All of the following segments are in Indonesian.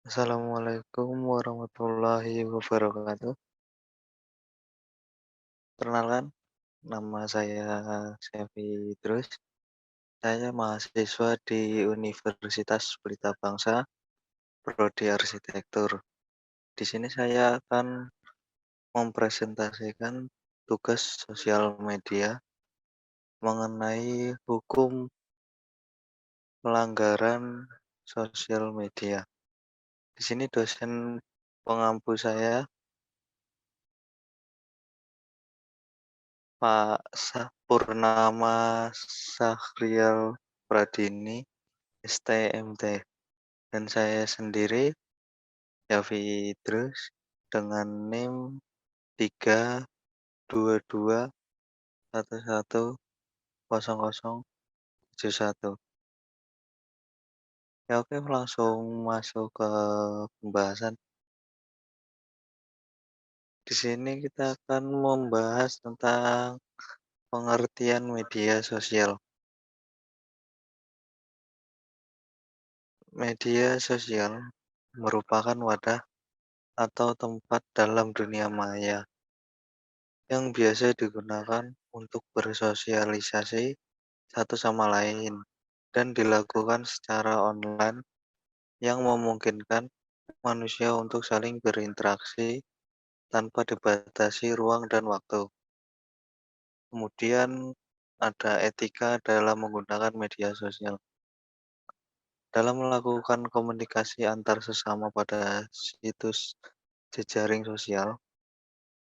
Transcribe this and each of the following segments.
Assalamualaikum warahmatullahi wabarakatuh. Perkenalkan, nama saya Syafri Idrus. Saya mahasiswa di Universitas Pelita Bangsa, Prodi Arsitektur. Di sini saya akan mempresentasikan tugas sosial media mengenai hukum pelanggaran sosial media. Di sini dosen pengampu saya, Pak Purnama Sahrial Pradini, STMT, dan saya sendiri, Yafi Idrus, dengan NIM 322110071. Ya oke, langsung masuk ke pembahasan. Di sini kita akan membahas tentang pengertian media sosial. Media sosial merupakan wadah atau tempat dalam dunia maya yang biasa digunakan untuk bersosialisasi satu sama lain dan dilakukan secara online yang memungkinkan manusia untuk saling berinteraksi tanpa dibatasi ruang dan waktu. Kemudian ada etika dalam menggunakan media sosial. Dalam melakukan komunikasi antar sesama pada situs jejaring sosial,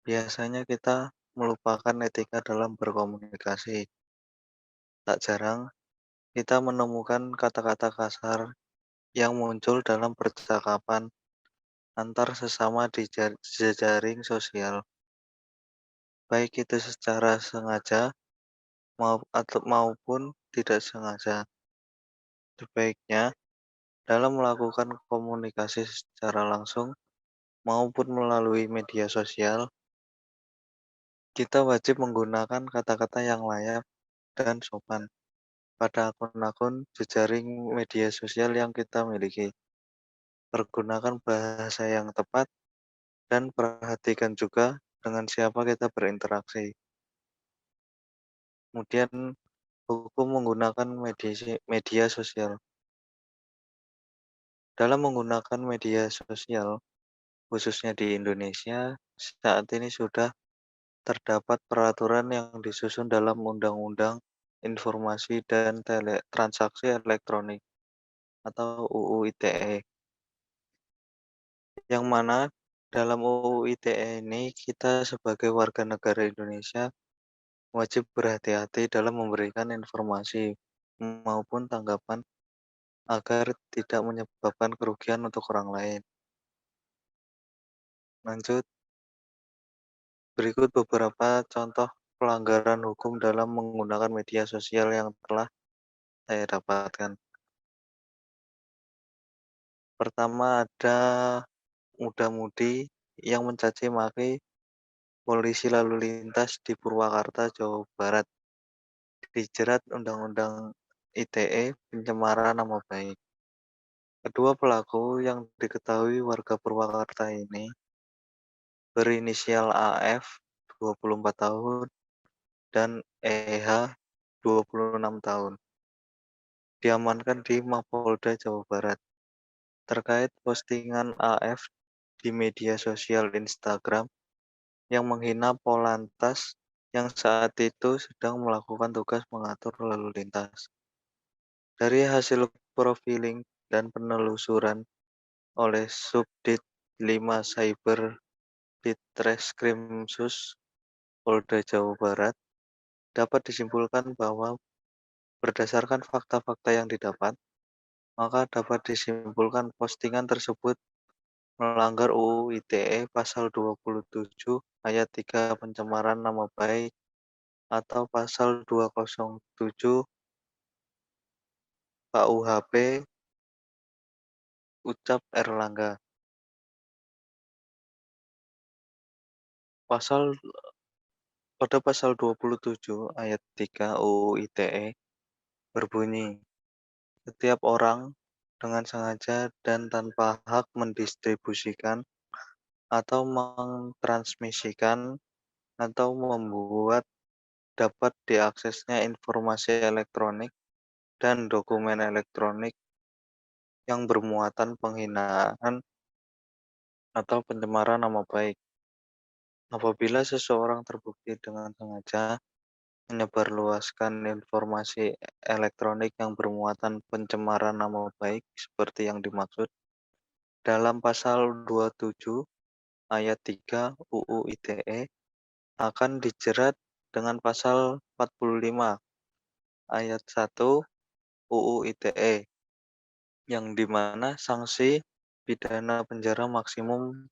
biasanya kita melupakan etika dalam berkomunikasi. Tak jarang kita menemukan kata-kata kasar yang muncul dalam percakapan antar sesama di jejaring sosial, baik itu secara sengaja maupun tidak sengaja. Sebaiknya, dalam melakukan komunikasi secara langsung maupun melalui media sosial, kita wajib menggunakan kata-kata yang layak dan sopan pada akun-akun jejaring media sosial yang kita miliki. Pergunakan bahasa yang tepat dan perhatikan juga dengan siapa kita berinteraksi. Kemudian hukum menggunakan media sosial. Dalam menggunakan media sosial, khususnya di Indonesia, saat ini sudah terdapat peraturan yang disusun dalam Undang-Undang Informasi dan Transaksi Elektronik atau UU ITE, yang mana dalam UU ITE ini kita sebagai warga negara Indonesia wajib berhati-hati dalam memberikan informasi maupun tanggapan agar tidak menyebabkan kerugian untuk orang lain. Lanjut, berikut beberapa contoh pelanggaran hukum dalam menggunakan media sosial yang telah saya dapatkan. Pertama, ada muda-mudi yang mencaci maki polisi lalu lintas di Purwakarta, Jawa Barat, dijerat Undang-Undang ITE pencemaran nama baik. Kedua pelaku yang diketahui warga Purwakarta ini berinisial AF 24 tahun dan EH 26 tahun. Diamankan di Mapolda Jawa Barat terkait postingan AF di media sosial Instagram yang menghina Polantas yang saat itu sedang melakukan tugas mengatur lalu lintas. Dari hasil profiling dan penelusuran oleh Subdit 5 Cyber Ditreskrimsus Polda Jawa Barat, dapat disimpulkan bahwa berdasarkan fakta-fakta yang didapat, maka dapat disimpulkan postingan tersebut melanggar UU ITE Pasal 27 Ayat 3 pencemaran nama baik atau Pasal 207 KUHP Ucap Erlangga. Pasal pada Pasal 27 Ayat 3 UU ITE berbunyi, setiap orang dengan sengaja dan tanpa hak mendistribusikan atau mentransmisikan atau membuat dapat diaksesnya informasi elektronik dan dokumen elektronik yang bermuatan penghinaan atau pencemaran nama baik. Apabila seseorang terbukti dengan sengaja menyebarluaskan informasi elektronik yang bermuatan pencemaran nama baik seperti yang dimaksud dalam pasal 27 ayat 3 UU ITE akan dijerat dengan pasal 45 ayat 1 UU ITE yang dimana sanksi pidana penjara maksimum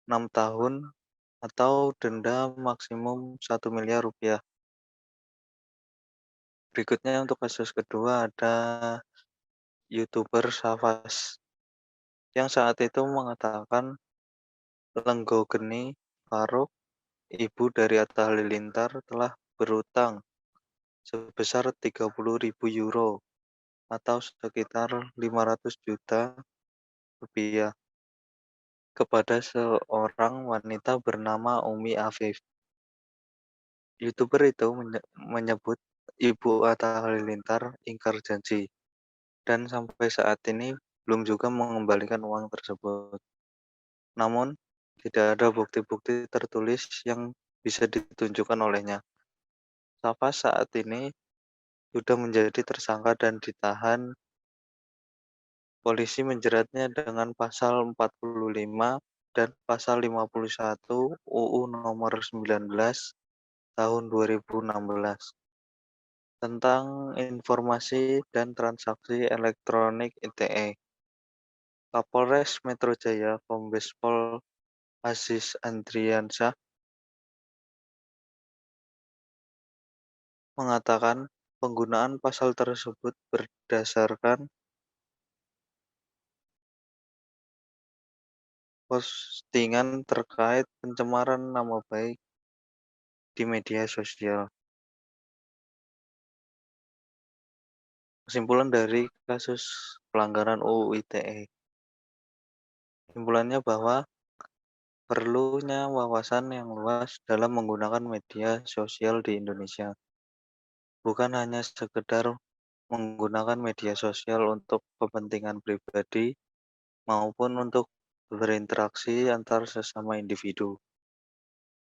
6 tahun atau denda maksimum 1 miliar rupiah. Berikutnya untuk kasus kedua ada YouTuber Safas yang saat itu mengatakan Lenggogeni Faruk, ibu dari Atta Halilintar, telah berutang sebesar 30.000 euro atau sekitar 500 juta rupiah kepada seorang wanita bernama Umi Afif. YouTuber itu menyebut Ibu Atta Halilintar ingkar janji dan sampai saat ini belum juga mengembalikan uang tersebut. Namun, tidak ada bukti-bukti tertulis yang bisa ditunjukkan olehnya. Safas saat ini sudah menjadi tersangka dan ditahan. Polisi menjeratnya dengan pasal 45 dan pasal 51 UU nomor 19 tahun 2016 tentang informasi dan transaksi elektronik ITE. Kapolres Metro Jaya Kombes Pol Aziz Andriansyah mengatakan penggunaan pasal tersebut berdasarkan postingan terkait pencemaran nama baik di media sosial. Kesimpulan dari kasus pelanggaran UU ITE. Kesimpulannya bahwa perlunya wawasan yang luas dalam menggunakan media sosial di Indonesia. Bukan hanya sekedar menggunakan media sosial untuk kepentingan pribadi maupun untuk berinteraksi antar sesama individu.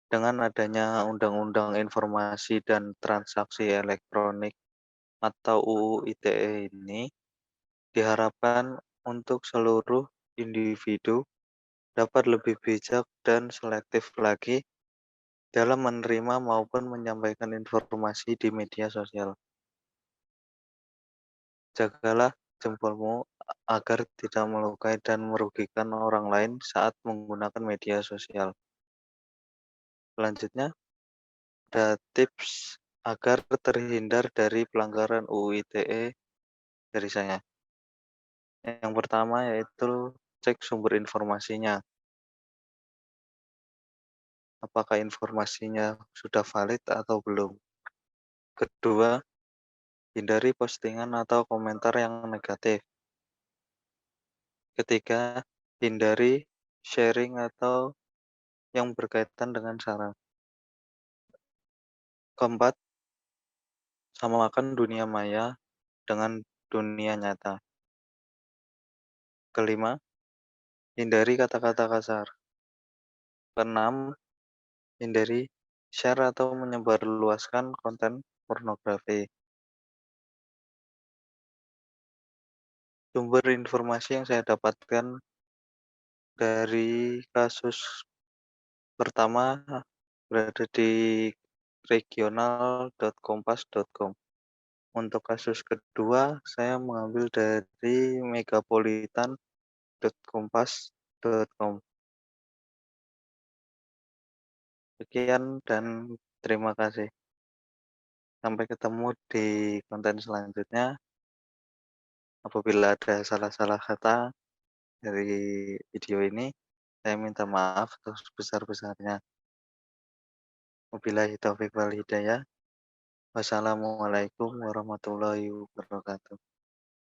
Dengan adanya Undang-Undang Informasi dan Transaksi Elektronik atau UU ITE ini, diharapkan untuk seluruh individu dapat lebih bijak dan selektif lagi dalam menerima maupun menyampaikan informasi di media sosial. Jagalah jempolmu agar tidak melukai dan merugikan orang lain saat menggunakan media sosial. Selanjutnya, ada tips agar terhindar dari pelanggaran UU ITE dari saya. Yang pertama yaitu cek sumber informasinya. Apakah informasinya sudah valid atau belum. Kedua, hindari postingan atau komentar yang negatif. Ketiga, hindari sharing atau yang berkaitan dengan sara. Keempat, samakan dunia maya dengan dunia nyata. Kelima, hindari kata-kata kasar. Keenam, hindari share atau menyebarluaskan konten pornografi. Sumber informasi yang saya dapatkan dari kasus pertama berada di regional.kompas.com. Untuk kasus kedua, saya mengambil dari megapolitan.kompas.com. Sekian dan terima kasih. Sampai ketemu di konten selanjutnya. Apabila ada salah-salah kata dari video ini, saya minta maaf sebesar-besarnya. Wabillahi taufiq wal hidayah. Wassalamualaikum warahmatullahi wabarakatuh.